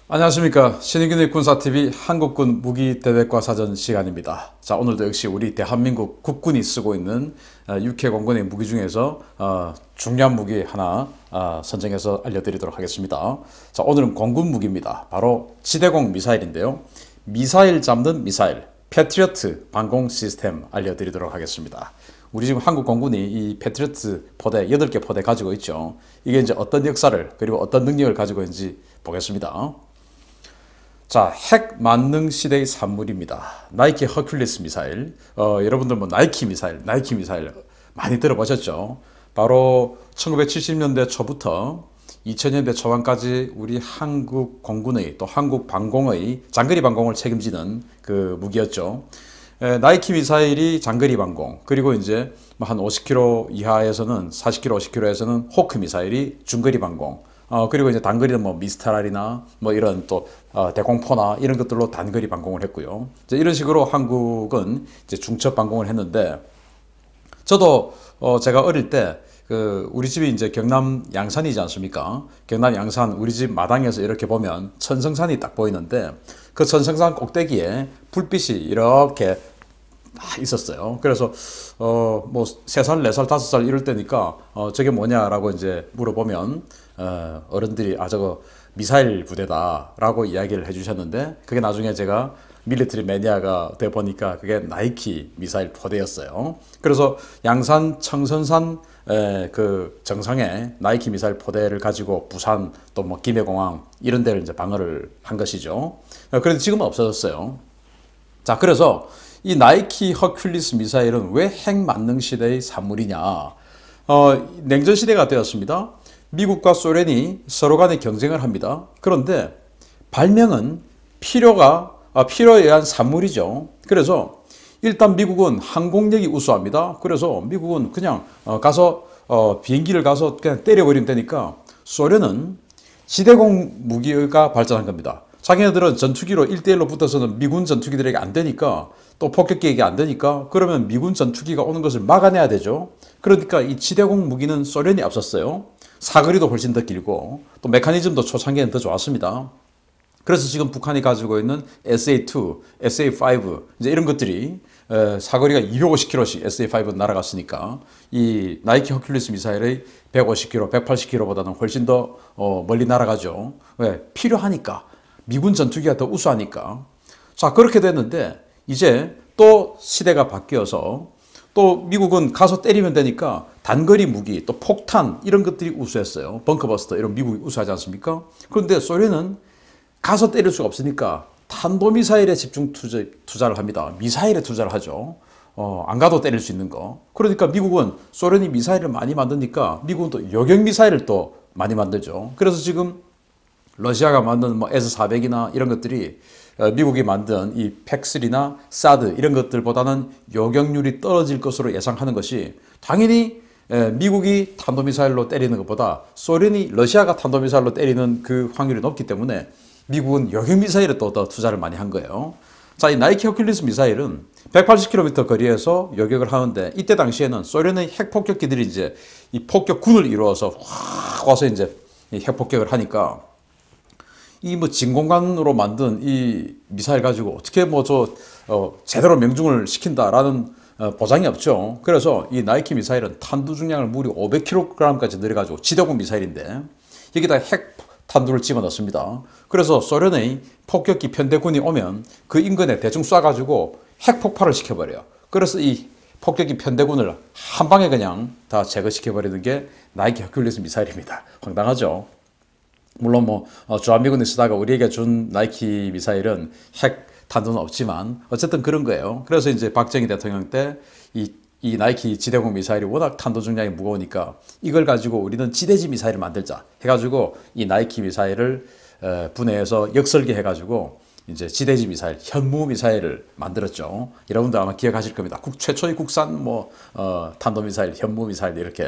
안녕하십니까. 신인균의 군사TV 한국군 무기대백과 사전 시간입니다. 자, 오늘도 역시 우리 대한민국 국군이 쓰고 있는 육해공군의 무기 중에서 중요한 무기 하나 선정해서 알려드리도록 하겠습니다. 자, 오늘은 공군 무기입니다. 바로 지대공 미사일인데요. 미사일 잡는 미사일, 패트리어트 방공 시스템 알려드리도록 하겠습니다. 우리 지금 한국 공군이 이 패트리어트 포대 8개 포대 가지고 있죠. 이게 이제 어떤 역사를 그리고 어떤 능력을 가지고 있는지 보겠습니다. 자, 핵 만능 시대의 산물입니다. 나이키 허큘리스 미사일. 여러분들 뭐 나이키 미사일 많이 들어보셨죠? 바로 1970년대 초부터 2000년대 초반까지 우리 한국 공군의 또 한국 방공의 장거리 방공을 책임지는 그 무기였죠. 나이키 미사일이 장거리 방공, 그리고 이제 한 50km 이하에서는 40km, 50km에서는 호크 미사일이 중거리 방공, 그리고 이제 단거리는 뭐 미스테랄이나 뭐 이런 또 대공포나 이런 것들로 단거리 방공을 했고요. 이제 이런 식으로 한국은 이제 중첩 방공을 했는데, 저도 제가 어릴 때 그 우리 집이 이제 경남 양산이지 않습니까? 경남 양산 우리 집 마당에서 이렇게 보면 천성산이 딱 보이는데, 그 천성산 꼭대기에 불빛이 이렇게 있었어요. 그래서 뭐 3살, 4살, 5살 이럴 때니까 저게 뭐냐라고 이제 물어보면 어른들이 저거 미사일 부대다라고 이야기를 해주셨는데, 그게 나중에 제가 밀리터리 매니아가 돼 보니까 그게 나이키 미사일 포대였어요. 그래서 양산 청선산 그 정상에 나이키 미사일 포대를 가지고 부산 또 뭐 김해공항 이런 데를 이제 방어를 한 것이죠. 그런데 지금은 없어졌어요. 자, 그래서 이 나이키 허큘리스 미사일은 왜 핵 만능 시대의 산물이냐? 냉전 시대가 되었습니다. 미국과 소련이 서로 간에 경쟁을 합니다. 그런데 발명은 필요에 의한 산물이죠. 그래서 일단 미국은 항공력이 우수합니다. 그래서 미국은 그냥 가서 비행기를 가서 그냥 때려버리면 되니까, 소련은 지대공 무기가 발전한 겁니다. 자기네들은 전투기로 1대1로 붙어서는 미군 전투기들에게 안 되니까, 또 폭격기에게 안 되니까, 그러면 미군 전투기가 오는 것을 막아내야 되죠. 그러니까 이 지대공 무기는 소련이 앞섰어요. 사거리도 훨씬 더 길고 또 메커니즘도 초창기에는 더 좋았습니다. 그래서 지금 북한이 가지고 있는 SA2, SA5 이제 이런 것들이 사거리가 250km씩 SA5 날아갔으니까, 이 나이키 허큘리스 미사일의 150km, 180km보다는 훨씬 더 멀리 날아가죠. 왜? 필요하니까. 미군 전투기가 더 우수하니까. 자, 그렇게 됐는데 이제 또 시대가 바뀌어서 또 미국은 가서 때리면 되니까 단거리 무기, 또 폭탄 이런 것들이 우수했어요. 벙커버스터 이런 미국이 우수하지 않습니까? 그런데 소련은 가서 때릴 수가 없으니까 탄도미사일에 집중 투자를 합니다. 미사일에 투자를 하죠. 안 가도 때릴 수 있는 거. 그러니까 미국은 소련이 미사일을 많이 만드니까 미국은 또 요격 미사일을 또 많이 만들죠. 그래서 지금 러시아가 만든 뭐 S-400이나 이런 것들이 미국이 만든 이 팩3나 사드 이런 것들보다는 요격률이 떨어질 것으로 예상하는 것이, 당연히 미국이 탄도미사일로 때리는 것보다 소련이 러시아가 탄도미사일로 때리는 그 확률이 높기 때문에 미국은 요격미사일에 또 더 투자를 많이 한 거예요. 자, 이 나이키 허큘리스 미사일은 180km 거리에서 요격을 하는데, 이때 당시에는 소련의 핵폭격기들이 이제 이 폭격군을 이루어서 확 와서 이제 이 핵폭격을 하니까, 이 뭐 진공관으로 만든 이 미사일 가지고 어떻게 뭐 제대로 명중을 시킨다라는 보장이 없죠. 그래서 이 나이키 미사일은 탄두 중량을 무려 500kg까지 늘어가지고 지대공 미사일인데, 여기다 핵 탄두를 집어넣습니다. 그래서 소련의 폭격기 편대군이 오면 그 인근에 대충 쏴가지고 핵폭발을 시켜버려요. 그래서 이 폭격기 편대군을 한 방에 그냥 다 제거시켜버리는 게 나이키 허큘리스 미사일입니다. 황당하죠? 물론 뭐 주한미군이 쓰다가 우리에게 준 나이키 미사일은 핵 탄두는 없지만 어쨌든 그런 거예요. 그래서 이제 박정희 대통령 때 이 나이키 지대공 미사일이 워낙 탄도 중량이 무거우니까 이걸 가지고 우리는 지대지 미사일을 만들자 해가지고 이 나이키 미사일을 분해해서 역설계해가지고 이제 지대지 미사일, 현무 미사일을 만들었죠. 여러분들 아마 기억하실 겁니다. 최초의 국산 탄도 미사일, 현무 미사일 이렇게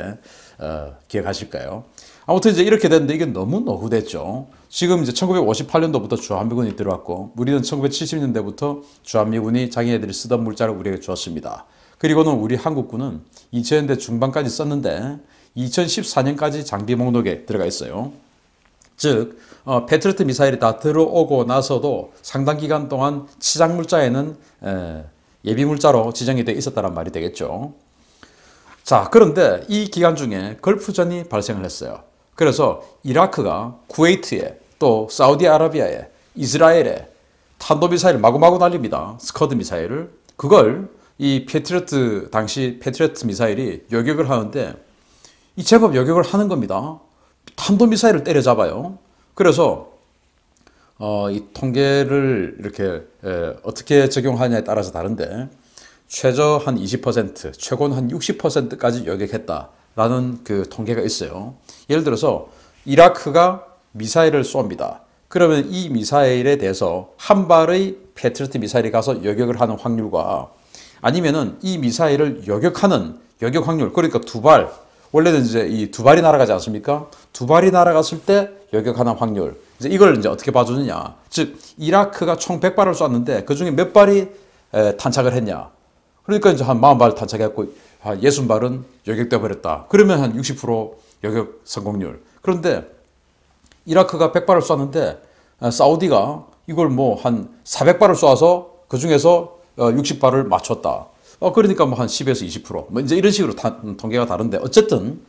기억하실 거예요. 아무튼 이제 이렇게 됐는데 이게 너무 노후됐죠. 지금 이제 1958년도부터 주한미군이 들어왔고, 우리는 1970년대부터 주한미군이 자기네들이 쓰던 물자를 우리에게 주었습니다. 그리고는 우리 한국군은 2000년대 중반까지 썼는데 2014년까지 장비 목록에 들어가 있어요. 즉 패트리어트 미사일이 다 들어오고 나서도 상당 기간 동안 치장물자에는 예비물자로 지정이 되어 있었다는 말이 되겠죠. 자, 그런데 이 기간 중에 걸프전이 발생을 했어요. 그래서 이라크가 쿠웨이트에 또 사우디아라비아에 이스라엘에 탄도미사일 마구마구 날립니다. 스커드 미사일을. 그걸 이 패트리어트 당시 패트리어트 미사일이 요격을 하는데 이 제법 요격을 하는 겁니다. 탄도미사일을 때려잡아요. 그래서 이 통계를 이렇게 어떻게 적용하냐에 따라서 다른데 최저 한 20%, 최고는 한 60%까지 요격했다라는 그 통계가 있어요. 예를 들어서 이라크가 미사일을 쏩니다. 그러면 이 미사일에 대해서 한 발의 패트리어트 미사일이 가서 요격을 하는 확률과 아니면은 이 미사일을 요격하는 요격 확률, 그러니까 두 발, 원래는 이제 이 두 발이 날아가지 않습니까? 두 발이 날아갔을 때 요격하는 확률. 이제 이걸 이제 어떻게 봐주느냐. 즉, 이라크가 총 100발을 쐈는데 그 중에 몇 발이 탄착을 했냐. 그러니까 이제 한 40발 탄착했고 한 60발은 요격돼 버렸다. 그러면 한 60% 요격 성공률. 그런데 이라크가 100발을 쐈는데 사우디가 이걸 뭐 한 400발을 쏴서 그 중에서 60발을 맞췄다. 그러니까 뭐 한 10에서 20%. 뭐 이제 이런 식으로 통계가 다른데 어쨌든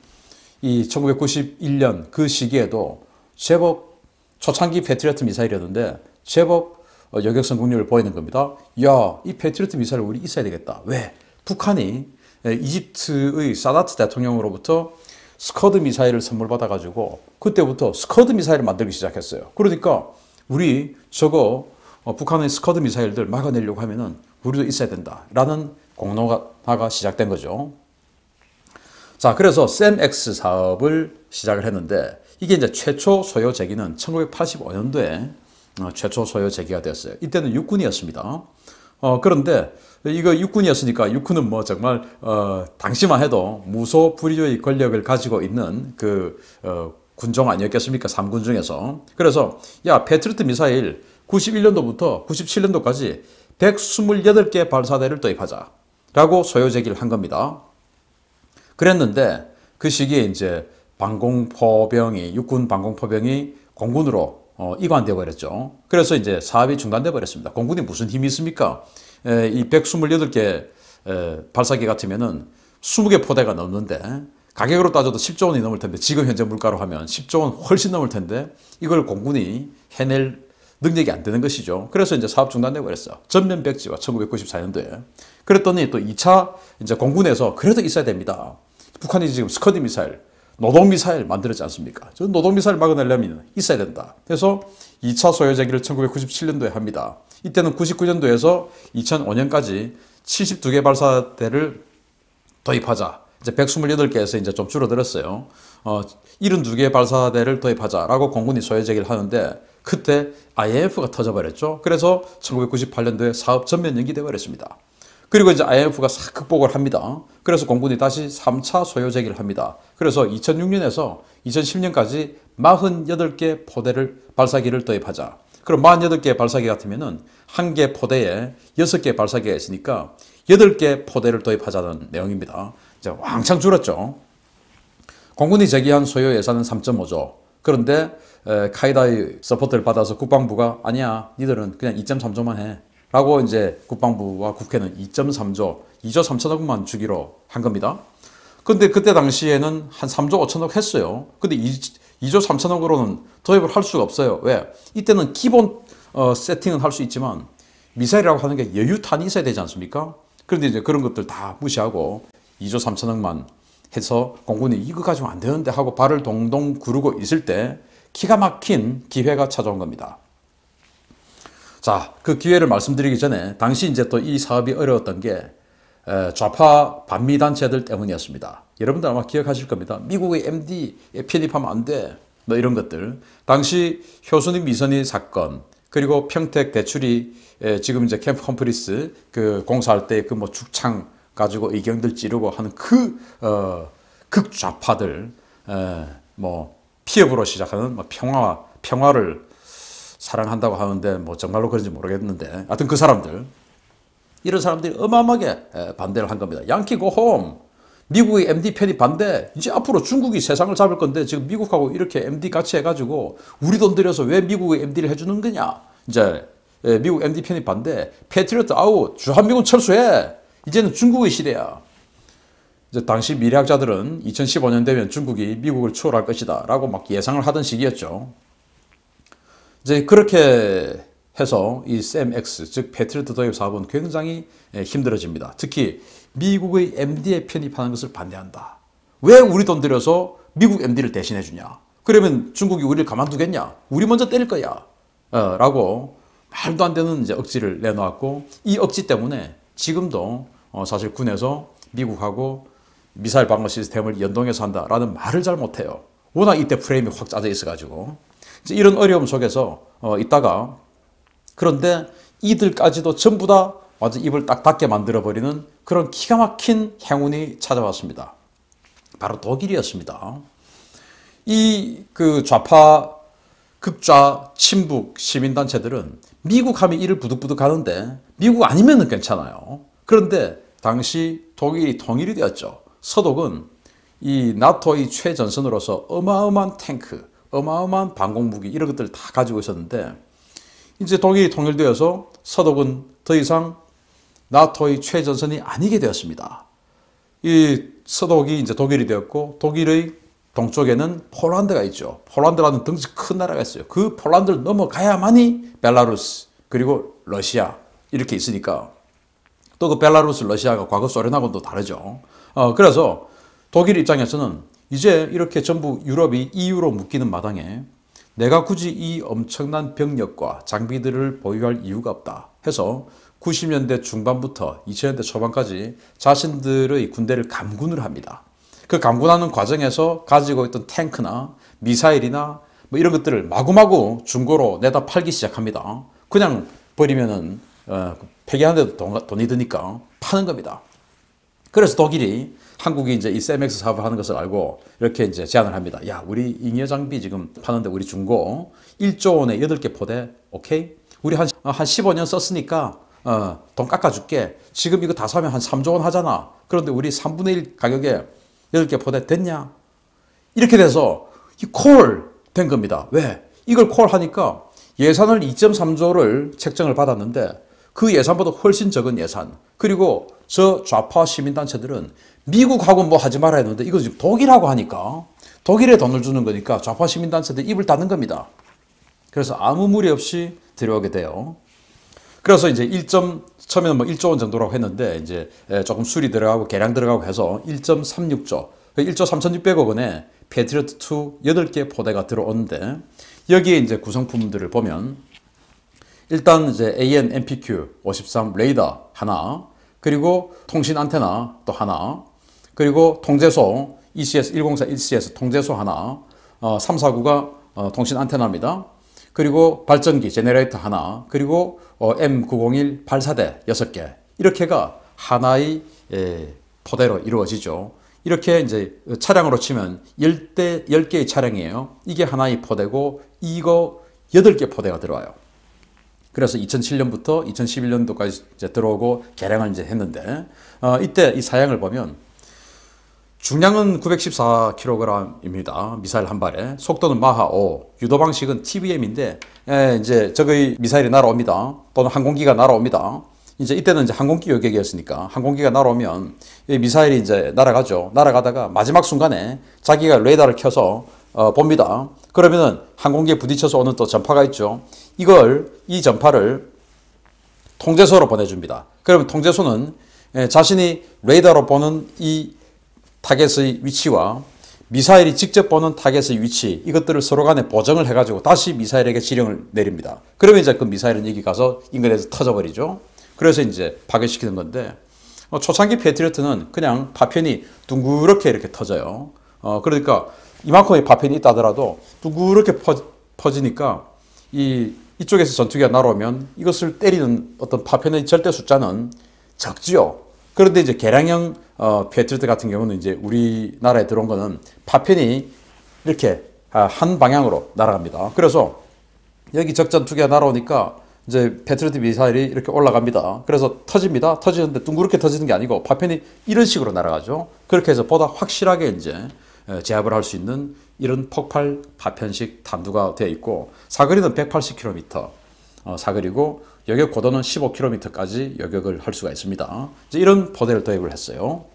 이 1991년 그 시기에도 제법 초창기 패트리어트 미사일이었는데 제법 요격 성공률을 보이는 겁니다. 야, 이 패트리어트 미사일 우리 있어야 되겠다. 왜? 북한이 이집트의 사다트 대통령으로부터 스커드 미사일을 선물 받아가지고 그때부터 스커드 미사일을 만들기 시작했어요. 그러니까 우리 저거 북한의 스커드 미사일들 막아내려고 하면은 우리도 있어야 된다라는 공론화가 시작된 거죠. 자, 그래서 샘X 사업을 시작을 했는데 이게 이제 최초 소요 제기는 1985년도에 최초 소요 제기가 됐어요. 이때는 육군이었습니다. 그런데 이거 육군이었으니까 육군은 뭐 정말 당시만 해도 무소불위의 권력을 가지고 있는 그 군종 아니었겠습니까? 3군 중에서. 그래서 야, 패트리어트 미사일 91년도부터 97년도까지 128개 발사대를 도입하자 라고 소요 제기를 한 겁니다. 그랬는데 그 시기에 이제 방공포병이 육군 방공포병이 공군으로 이관되어 버렸죠. 그래서 이제 사업이 중단돼 버렸습니다. 공군이 무슨 힘이 있습니까? 이 128개 발사기 같으면은 20개 포대가 넘는데 가격으로 따져도 10조 원이 넘을 텐데 지금 현재 물가로 하면 10조 원 훨씬 넘을 텐데 이걸 공군이 해낼 능력이 안 되는 것이죠. 그래서 이제 사업 중단돼 버렸어. 전면 백지화 1994년도에. 그랬더니 또 2차 이제 공군에서 그래도 있어야 됩니다. 북한이 지금 스커드 미사일, 노동 미사일 만들었지 않습니까? 저 노동 미사일 막아내려면 있어야 된다. 그래서 2차 소요 제기를 1997년도에 합니다. 이때는 99년도에서 2005년까지 72개 발사대를 도입하자. 이제 128개에서 이제 좀 줄어들었어요. 72개 발사대를 도입하자라고 공군이 소요 제기를 하는데 그때 IMF가 터져버렸죠. 그래서 1998년도에 사업 전면 연기돼 버렸습니다. 그리고 이제 IMF가 싹 극복을 합니다. 그래서 공군이 다시 3차 소요 제기를 합니다. 그래서 2006년에서 2010년까지 48개 발사기를 도입하자. 그럼 48개 발사기 같으면은 한 개 포대에 6개 발사기가 있으니까 8개 포대를 도입하자는 내용입니다. 이제 왕창 줄었죠. 공군이 제기한 소요 예산은 3.5조. 그런데 카이다의 서포트를 받아서 국방부가 아니야, 니들은 그냥 2.3조만 해. 라고 이제 국방부와 국회는 2.3조, 2조 3천억만 주기로 한 겁니다. 근데 그때 당시에는 한 3조 5천억 했어요. 근데 2조 3천억으로는 도입을 할 수가 없어요. 왜? 이때는 기본 세팅은 할 수 있지만 미사일이라고 하는 게 여유탄이 있어야 되지 않습니까? 그런데 이제 그런 것들 다 무시하고 2조 3천억만 해서 공군이 이거 가지고 안 되는데 하고 발을 동동 구르고 있을 때 기가 막힌 기회가 찾아온 겁니다. 자, 그 기회를 말씀드리기 전에 당시 이제 또 이 사업이 어려웠던 게 좌파 반미 단체들 때문이었습니다. 여러분들 아마 기억하실 겁니다. 미국의 MD에 편입하면 안 돼. 뭐 이런 것들. 당시 효순이 미선이 사건, 그리고 평택 대출이 지금 이제 캠프 컴프리스 그 공사할 때 그 뭐 죽창 가지고 의경들 찌르고 하는 그 극좌파들, 뭐 피업으로 시작하는 뭐 평화를 사랑한다고 하는데 뭐 정말로 그런지 모르겠는데 하여튼 그 사람들, 이런 사람들이 어마어마하게 반대를 한 겁니다. 양키 고홈, 미국의 MD 편입 반대. 이제 앞으로 중국이 세상을 잡을 건데 지금 미국하고 이렇게 MD 같이 해가지고 우리 돈 들여서 왜 미국의 MD를 해주는 거냐. 이제 미국 MD 편입 반대. 패트리어트 아웃. 주한미군 철수해. 이제는 중국의 시대야. 이제 당시 미래학자들은 2015년 되면 중국이 미국을 추월할 것이다 라고 막 예상을 하던 시기였죠. 이제 그렇게 해서 이 SAM-X, 즉 패트리어트 도입 사업은 굉장히 힘들어집니다. 특히 미국의 MD에 편입하는 것을 반대한다. 왜 우리 돈 들여서 미국 MD를 대신해 주냐? 그러면 중국이 우리를 가만두겠냐? 우리 먼저 때릴 거야. 라고 말도 안 되는 이제 억지를 내놓았고, 이 억지 때문에 지금도 사실 군에서 미국하고 미사일 방어 시스템을 연동해서 한다라는 말을 잘 못해요. 워낙 이때 프레임이 확 짜져 있어가지고. 이제 이런 어려움 속에서 있다가, 그런데 이들까지도 전부 다 완전 입을 딱 닫게 만들어버리는 그런 기가 막힌 행운이 찾아왔습니다. 바로 독일이었습니다. 이 그 좌파, 극좌, 친북 시민단체들은 미국 하면 이를 부득부득 하는데 미국 아니면 괜찮아요. 그런데 당시 독일이 통일이 되었죠. 서독은 이 나토의 최전선으로서 어마어마한 탱크, 어마어마한 방공무기 이런 것들을 다 가지고 있었는데, 이제 독일이 통일되어서 서독은 더 이상 나토의 최전선이 아니게 되었습니다. 이 서독이 이제 독일이 되었고, 독일의 동쪽에는 폴란드가 있죠. 폴란드라는 덩치 큰 나라가 있어요. 그 폴란드를 넘어가야만이 벨라루스, 그리고 러시아 이렇게 있으니까, 또 그 벨라루스, 러시아가 과거 소련하고는 또 다르죠. 그래서 독일 입장에서는 이제 이렇게 전부 유럽이 EU로 묶이는 마당에 내가 굳이 이 엄청난 병력과 장비들을 보유할 이유가 없다 해서 90년대 중반부터 2000년대 초반까지 자신들의 군대를 감군을 합니다. 그 감군하는 과정에서 가지고 있던 탱크나 미사일이나 뭐 이런 것들을 마구마구 중고로 내다 팔기 시작합니다. 그냥 버리면은 폐기하는데도 돈이 드니까 파는 겁니다. 그래서 독일이 한국이 이제 이 SAM-X 사업을 하는 것을 알고 이렇게 이제 제안을 합니다. 야, 우리 잉여 장비 지금 파는데 우리 중고 1조 원에 8개 포대, 오케이? 우리 한 15년 썼으니까 돈 깎아줄게. 지금 이거 다 사면 한 3조 원 하잖아. 그런데 우리 3분의 1 가격에 8개 포대 됐냐? 이렇게 돼서 이 콜 된 겁니다. 왜? 이걸 콜 하니까 예산을 2.3조를 책정을 받았는데 그 예산보다 훨씬 적은 예산. 그리고 저 좌파 시민단체들은 미국하고 뭐 하지 말아야 했는데 이거 지금 독일하고 하니까 독일에 돈을 주는 거니까 좌파 시민단체들 입을 닫는 겁니다. 그래서 아무 무리 없이 들어오게 돼요. 그래서 이제 처음에는 뭐 1조 원 정도라고 했는데 이제 조금 수리 들어가고 개량 들어가고 해서 1.36조, 1조 3,600억 원에 패트리어트2 8개 포대가 들어오는데, 여기에 이제 구성품들을 보면 일단 이제 AN/MPQ-53 레이더 하나, 그리고 통신 안테나 또 하나, 그리고 통제소 ECS 104 ECS 통제소 하나, 349가 통신 안테나입니다. 그리고 발전기 제네레이터 하나, 그리고 M901 발사대 6개, 이렇게가 하나의 포대로 이루어지죠. 이렇게 이제 차량으로 치면 10개의 차량이에요. 이게 하나의 포대고 이거 8개 포대가 들어와요. 그래서 2007년부터 2011년도까지 이제 들어오고 개량을 이제 했는데, 이때 이 사양을 보면 중량은 914kg입니다. 미사일 한 발에. 속도는 마하 5. 유도 방식은 TBM인데, 이제 저의 미사일이 날아옵니다. 또는 항공기가 날아옵니다. 이제 이때는 이제 항공기 요격이었으니까 항공기가 날아오면 이 미사일이 이제 날아가죠. 날아가다가 마지막 순간에 자기가 레이더를 켜서 봅니다. 그러면은 항공기에 부딪혀서 오는 또 전파가 있죠. 이 전파를 통제소로 보내줍니다. 그러면 통제소는 자신이 레이더로 보는 이 타겟의 위치와 미사일이 직접 보는 타겟의 위치, 이것들을 서로 간에 보정을 해가지고 다시 미사일에게 지령을 내립니다. 그러면 이제 그 미사일은 여기 가서 인근에서 터져버리죠. 그래서 이제 파괴시키는 건데, 초창기 패트리어트는 그냥 파편이 둥그렇게 이렇게 터져요. 그러니까 이만큼의 파편이 있다 하더라도 둥그렇게 퍼지니까 이쪽에서 전투기가 날아오면 이것을 때리는 어떤 파편의 절대 숫자는 적지요. 그런데 이제 개량형 패트리어트 같은 경우는 이제 우리나라에 들어온 거는 파편이 이렇게 한 방향으로 날아갑니다. 그래서 여기 적전투기가 날아오니까 이제 패트리어트 미사일이 이렇게 올라갑니다. 그래서 터집니다. 터지는데 둥그렇게 터지는 게 아니고 파편이 이런 식으로 날아가죠. 그렇게 해서 보다 확실하게 이제 제압을 할 수 있는 이런 폭발 파편식 탄두가 되어 있고, 사거리는 180km 사거리고 여격 고도는 15km까지 여격을 할 수가 있습니다. 이제 이런 포대를 도입을 했어요.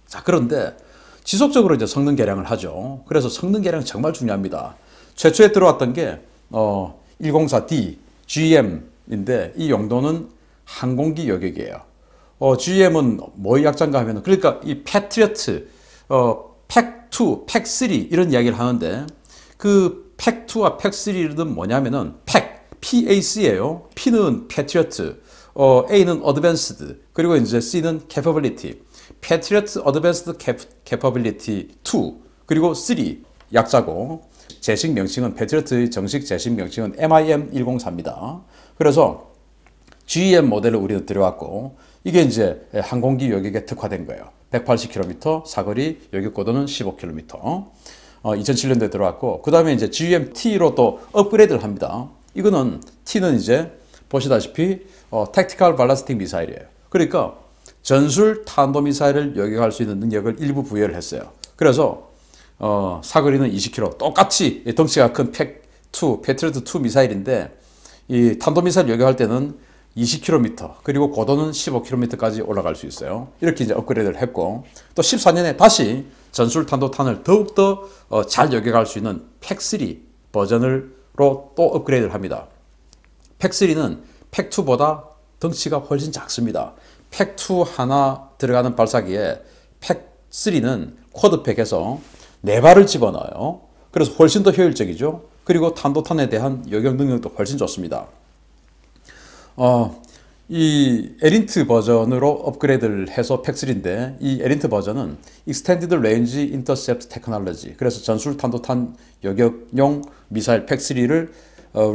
자, 그런데 지속적으로 이제 성능 개량을 하죠. 그래서 성능 개량 정말 중요합니다. 최초에 들어왔던 게 104D GM인데 이 용도는 항공기 여격이에요. GM은 뭐의 약자인가 하면, 그러니까 이 패트리어트, 팩2, 팩3 이런 이야기를 하는데, 그 팩2와 팩3는 뭐냐면은 PAC예요. P는 패트리어트, A는 어드밴스드, 그리고 이제 C는 capability. 패트리어트 어드밴스드 capability 2, 그리고 3 약자고, 제식 명칭은 패트리어트의 정식 제식 명칭은 MIM104입니다. 그래서 GM 모델을 우리는 들여왔고, 이게 이제 항공기 여격에 특화된 거예요. 180km, 사거리, 여격 고도는 15km. 2007년도에 들어왔고, 그 다음에 이제 GMT로 또 업그레이드를 합니다. 이거는 T는 이제 보시다시피 Tactical Ballistic Missile이에요. 그러니까 전술 탄도 미사일을 여격할 수 있는 능력을 일부 부여를 했어요. 그래서 사거리는 20km, 똑같이 덩치가 큰 팩2, 패트리어트 2 미사일인데, 이 탄도미사일 여격할 때는 20km, 그리고 고도는 15km까지 올라갈 수 있어요. 이렇게 이제 업그레이드를 했고, 또 14년에 다시 전술 탄도탄을 더욱더 잘 여격할 수 있는 팩3 버전으로 또 업그레이드를 합니다. 팩3는 팩2보다 덩치가 훨씬 작습니다. 팩2 하나 들어가는 발사기에 팩3는 쿼드팩에서 4발을 집어넣어요. 그래서 훨씬 더 효율적이죠. 그리고 탄도탄에 대한 여격 능력도 훨씬 좋습니다. 이 에린트 버전으로 업그레이드를 해서 팩3인데, 이 에린트 버전은 Extended Range Intercept Technology, 그래서 전술 탄도탄 여격용 미사일 팩3를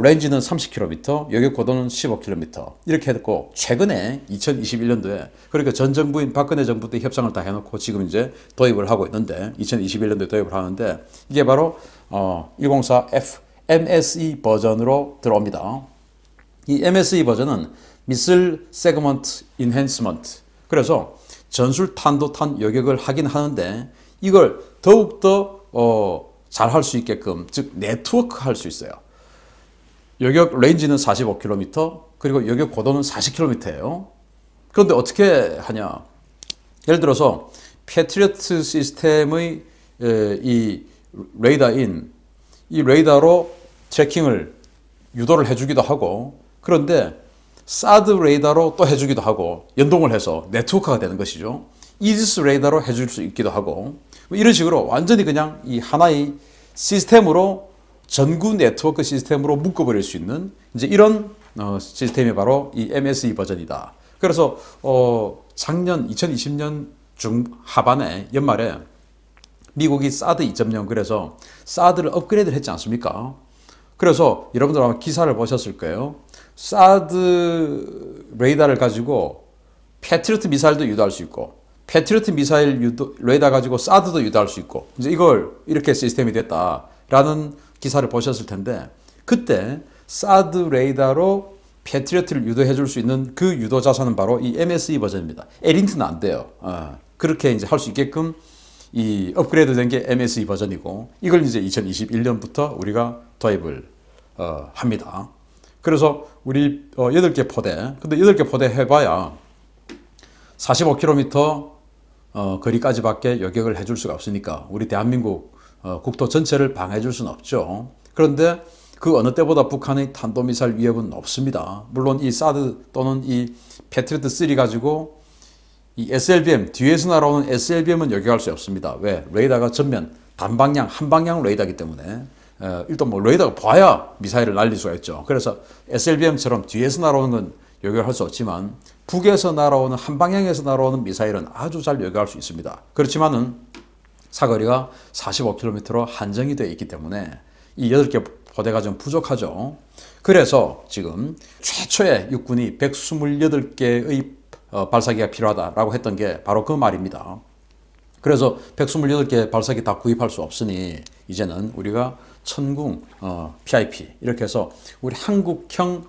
레인지는 30km, 여격 고도는 15km 이렇게 했고, 최근에 2021년도에, 그러니까 전 정부인 박근혜 정부 때 협상을 다 해놓고 지금 이제 도입을 하고 있는데, 2021년도에 도입을 하는데, 이게 바로 104F MSE 버전으로 들어옵니다. 이 MSE 버전은 미슬 세그먼트 인핸스먼트, 그래서 전술 탄도탄 여격을 하긴 하는데 이걸 더욱더 잘 할 수 있게끔, 즉 네트워크 할 수 있어요. 여격 레인지는 45km, 그리고 여격 고도는 40km예요. 그런데 어떻게 하냐? 예를 들어서 패트리어트 시스템의 이 레이더인, 이 레이더로 트래킹을 유도를 해주기도 하고, 그런데 사드 레이더로 또 해주기도 하고, 연동을 해서 네트워크가 되는 것이죠. 이지스 레이더로 해줄 수 있기도 하고, 이런 식으로 완전히 그냥 이 하나의 시스템으로, 전구 네트워크 시스템으로 묶어버릴 수 있는 이제 이런 시스템이 바로 이 MSE 버전이다. 그래서 작년 2020년 중하반에 연말에 미국이 사드 2.0, 그래서 사드를 업그레이드를 했지 않습니까? 그래서 여러분들 아마 기사를 보셨을 거예요. 사드 레이더를 가지고 패트리어트 미사일도 유도할 수 있고, 패트리어트 미사일 레이더 가지고 사드도 유도할 수 있고, 이제 이걸 이렇게 시스템이 됐다라는 기사를 보셨을 텐데, 그때 사드 레이더로 패트리어트를 유도해 줄 수 있는 그 유도 자산은 바로 이 MSE 버전입니다. 에린트는 안 돼요. 그렇게 이제 할 수 있게끔 이 업그레이드 된 게 MSE 버전이고, 이걸 이제 2021년부터 우리가 도입을 합니다. 그래서 우리 8개 포대, 근데 8개 포대 해봐야 45km 거리까지밖에 여격을 해줄 수가 없으니까 우리 대한민국 국토 전체를 방해해 줄 수는 없죠. 그런데 그 어느 때보다 북한의 탄도미사일 위협은 높습니다. 물론 이 사드 또는 이 패트리어트 3 가지고 이 SLBM, 뒤에서 날아오는 SLBM은 여격할 수 없습니다. 왜? 레이더가 전면 단방향, 한방향 레이더이기 때문에 일단 뭐 레이더가 봐야 미사일을 날릴 수가 있죠. 그래서 SLBM처럼 뒤에서 날아오는 건 여격할 수 없지만, 북에서 날아오는, 한방향에서 날아오는 미사일은 아주 잘 여격할 수 있습니다. 그렇지만은 사거리가 45km로 한정이 되어 있기 때문에 이 8개 포대가 좀 부족하죠. 그래서 지금 최초의 육군이 128개의 발사기가 필요하다라고 했던 게 바로 그 말입니다. 그래서 128개 발사기 다 구입할 수 없으니 이제는 우리가 천궁, PIP 이렇게 해서 우리 한국형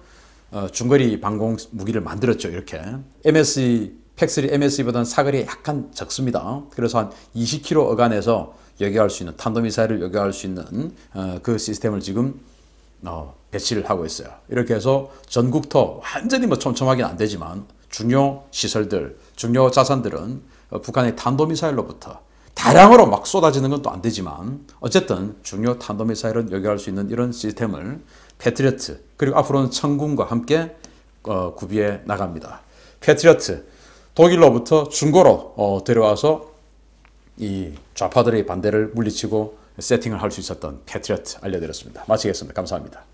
중거리 방공 무기를 만들었죠. 이렇게 MSE 팩3 MSE보다는 사거리가 약간 적습니다. 그래서 한 20km 어간에서 여겨할 수 있는 탄도미사일을 여겨할 수 있는 그 시스템을 지금 배치를 하고 있어요. 이렇게 해서 전국토 완전히 뭐 촘촘하게는 안 되지만 중요 시설들, 중요 자산들은 북한의 탄도미사일로부터 다량으로 막 쏟아지는 건 또 안 되지만 어쨌든 중요 탄도미사일은 여겨할 수 있는 이런 시스템을 패트리어트 그리고 앞으로는 천군과 함께 구비해 나갑니다. 패트리어트 독일로부터 중고로 들어와서 이 좌파들의 반대를 물리치고 세팅을 할 수 있었던 패트리어트 알려드렸습니다. 마치겠습니다. 감사합니다.